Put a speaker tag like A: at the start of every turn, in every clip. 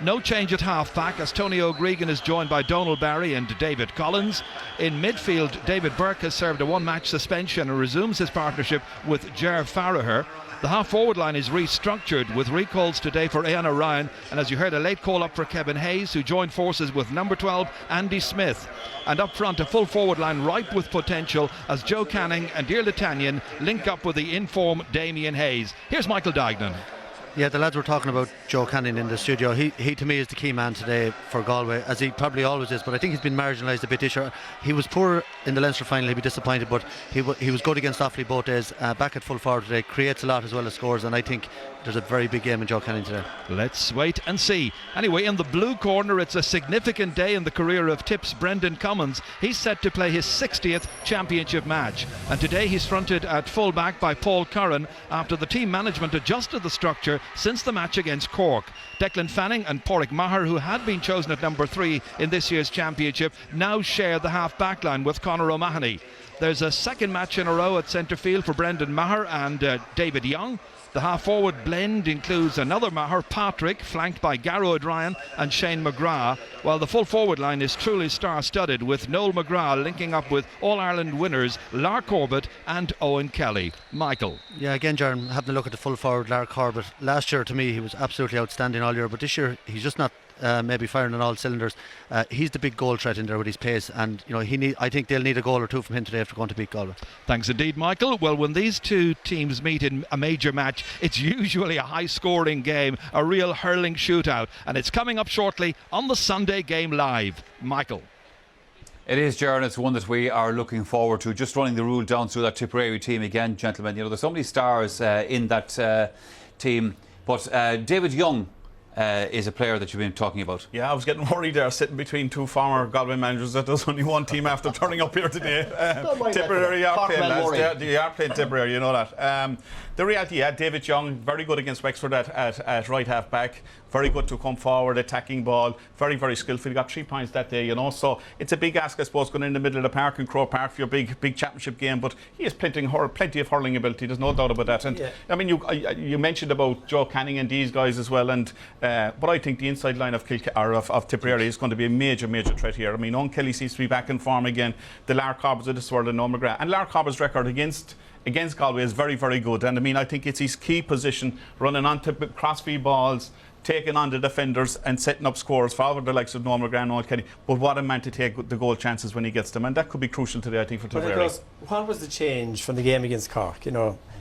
A: No change at half-back as Tony O'Gregan is joined by Donal Barry and David Collins. In midfield, David Burke has served a one-match suspension and resumes his partnership with Ger Farragher. The half-forward line is restructured with recalls today for Ian O'Ryan, and as you heard, a late call-up for Kevin Hayes, who joined forces with number 12 Andy Smith. And up front, a full forward line ripe with potential as Joe Canning and Dear Latanian link up with the in-form Damien Hayes. Here's Michael Dignan.
B: Yeah, the lads were talking about Joe Canning in the studio. He to me is the key man today for Galway, as he probably always is, but I think he's been marginalised a bit this year. He was poor in the Leinster final, he'd be disappointed, but he was good against Offaly both days. Back at full forward today, creates a lot as well as scores, and I think there's a very big game in Joe Canning today.
A: Let's wait and see. Anyway, in the blue corner, it's a significant day in the career of Tip's Brendan Cummins. He's set to play his 60th championship match, and today he's fronted at full-back by Paul Curran after the team management adjusted the structure since the match against Cork. Declan Fanning and Pádraig Maher, who had been chosen at number 3 in this year's championship, now share the half-back line with Conor O'Mahony. There's a second match in a row at centre field for Brendan Maher and David Young. The half-forward blend includes another Maher, Patrick, flanked by Garrow O'Brien and Shane McGrath, while the full-forward line is truly star-studded, with Noel McGrath linking up with All-Ireland winners Lar Corbett and Owen Kelly. Michael.
B: Yeah, again, Jaron, having a look at the full-forward Lar Corbett. Last year, to me, he was absolutely outstanding all year, but this year, he's just not maybe firing on all cylinders. He's the big goal threat in there with his pace, and I think they'll need a goal or two from him today if they're going to beat Galway.
A: Thanks indeed, Michael. Well, when these two teams meet in a major match, it's usually a high-scoring game, a real hurling shootout, and it's coming up shortly on the Sunday Game Live. Michael.
C: It is, Jaron. It's one that we are looking forward to. Just running the rule down through that Tipperary team again, gentlemen. There's so many stars in that team, but David Young is a player that you've been talking about.
D: Yeah, I was getting worried there, sitting between two former Galway managers, that there's only one team after turning up here today. Tipperary are playing, lads. They are playing Tipperary, you know that. The reality, David Young, very good against Wexford at right half back. Very good to come forward, attacking ball. Very, very skillful. He got 3 points that day, So it's a big ask, I suppose, going in the middle of the park in Croke Park for your big championship game. But he has plenty of hurling ability. There's no doubt about that. And I mean, you mentioned about Joe Canning and these guys as well. And but I think the inside line of Tipperary is going to be a major threat here. I mean, Owen Kelly seems to be back in form again. The Lar Cobbers of this world and Noel McGrath. And Lar Cobbers' record against Galway is very, very good. And I mean, I think it's his key position, running onto crossfield balls, taking on the defenders and setting up scores for the likes of Noel McGrath and Owen Kelly. But what a man to take the goal chances when he gets them, and that could be crucial today, I think, for Tipperary.
E: What was the change from the game against Cork?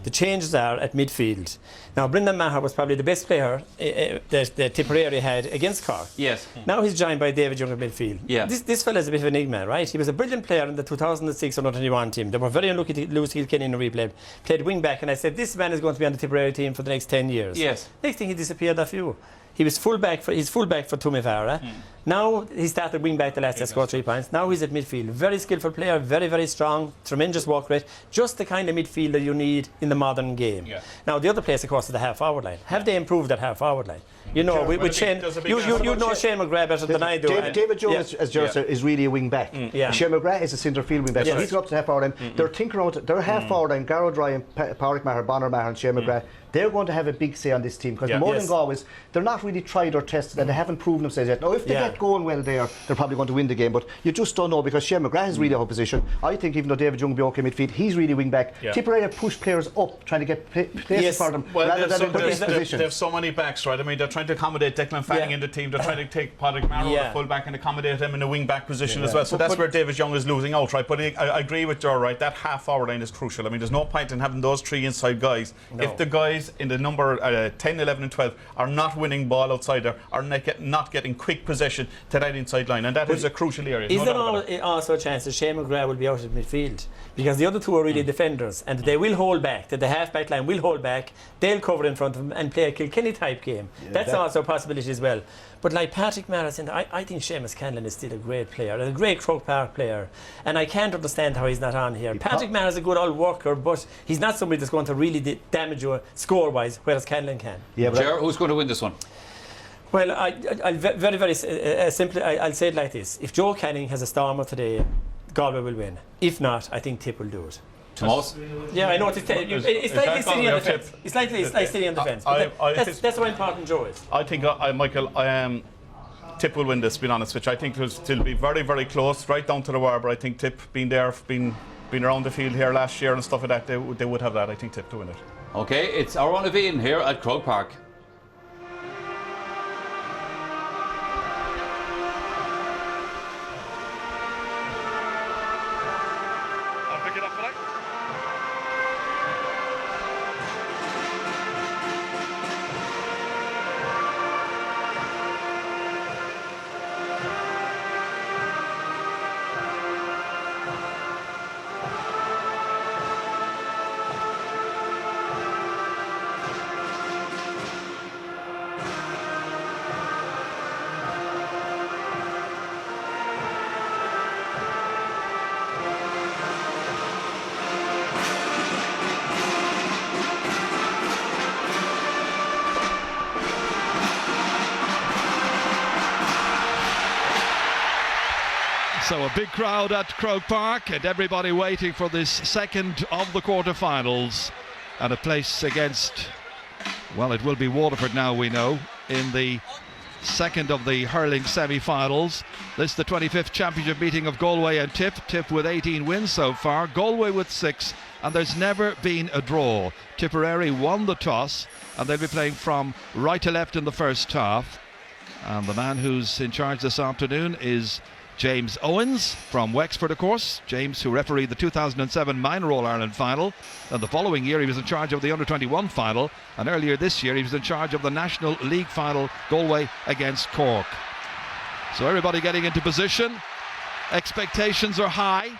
E: The changes are at midfield. Now, Brendan Maher was probably the best player that Tipperary had against Cork.
C: Yes.
E: Now he's joined by David Young at midfield.
C: Yeah.
E: This fella is a bit of an enigma, right? He was a brilliant player in the 2006 under-21 team. They were very unlucky to lose Kilkenny in a replay. Played wing back, and I said, this man is going to be on the Tipperary team for the next 10 years.
C: Yes.
E: Next thing, he disappeared off you. He was fullback for Tumivara. Now he started wing back the last to score 3 points. Now he's at midfield. Very skillful player, very, very strong, tremendous work rate. Just the kind of midfielder you need in the modern game. Yeah. Now the other place, of course, is the half-forward line. Have they improved that half-forward line? With Shane, you know Shane McGrath better than I do.
F: David Jones, as Gerard said, is really a wing back. Shane McGrath is a centre field wing back. So he's got up to the half-forward line. They're tinkering out. They're half-forward line. Garrow O'Brien, Pádraig Maher, Bonner Maher, and Shane McGrath. They're going to have a big say on this team, because more than Galway's, they're not really tried or tested, and they haven't proven themselves yet. Now, if they get going well there, they're probably going to win the game, but you just don't know, because Shane McGrath is really out of position. I think even though David Young will be okay midfield, he's really wing back. Tipperary have pushed players up, trying to get places for them, rather than put in position.
D: They have so many backs, right? I mean, they're trying to accommodate Declan Fanning in the team. They're trying to take Pádraig Maher the full back and accommodate him in a wing back position as well. So that's where David Young is losing out, right? But I agree with Joe, right? That half-forward line is crucial. I mean, there's no point in having those 3 inside guys if the guys in the number 10, 11 and 12 are not winning ball outside there, are not getting quick possession to that inside line, and that is a crucial area.
E: Is there also a chance that Shane McGrath will be out at midfield? Because the other two are really defenders, and they will hold back, that the half-back line will hold back, they'll cover in front of them and play a Kilkenny-type game. That's also a possibility as well. But like Patrick Maher said, I think Seamus Canlan is still a great player, a great Croke Park player, and I can't understand how he's not on here. Patrick Maher is a good old worker, but he's not somebody that's going to really damage you score-wise, whereas Canlan can.
C: Yeah, Ger, who's going to win this one?
E: Well, I'll very simply, I'll say it like this. If Joe Canning has a stormer today, Galway will win. If not, I think Tip will do it.
C: Tomas?
E: Yeah, I know what it's like sitting on the fence. It's like sitting on the fence. That's how important Joe is.
D: I think, Michael, Tip will win this, being honest, which I think will still be very, very close, right down to the wire. But I think Tip, being around the field here last year and stuff like that, they would have that. I think Tip to win it.
C: Okay, it's our Owen Levine here at Croke Park.
A: So a big crowd at Croke Park and everybody waiting for this second of the quarter-finals, and a place against, well, it will be Waterford now, we know, in the second of the hurling semi-finals. This is the 25th championship meeting of Galway and Tip. Tip with 18 wins so far, Galway with 6, and there's never been a draw. Tipperary won the toss and they'll be playing from right to left in the first half, and the man who's in charge this afternoon is James Owens from Wexford, of course. James, who refereed the 2007 Minor All-Ireland final, and the following year he was in charge of the Under-21 final, and earlier this year he was in charge of the National League final, Galway against Cork. So everybody getting into position. Expectations are high.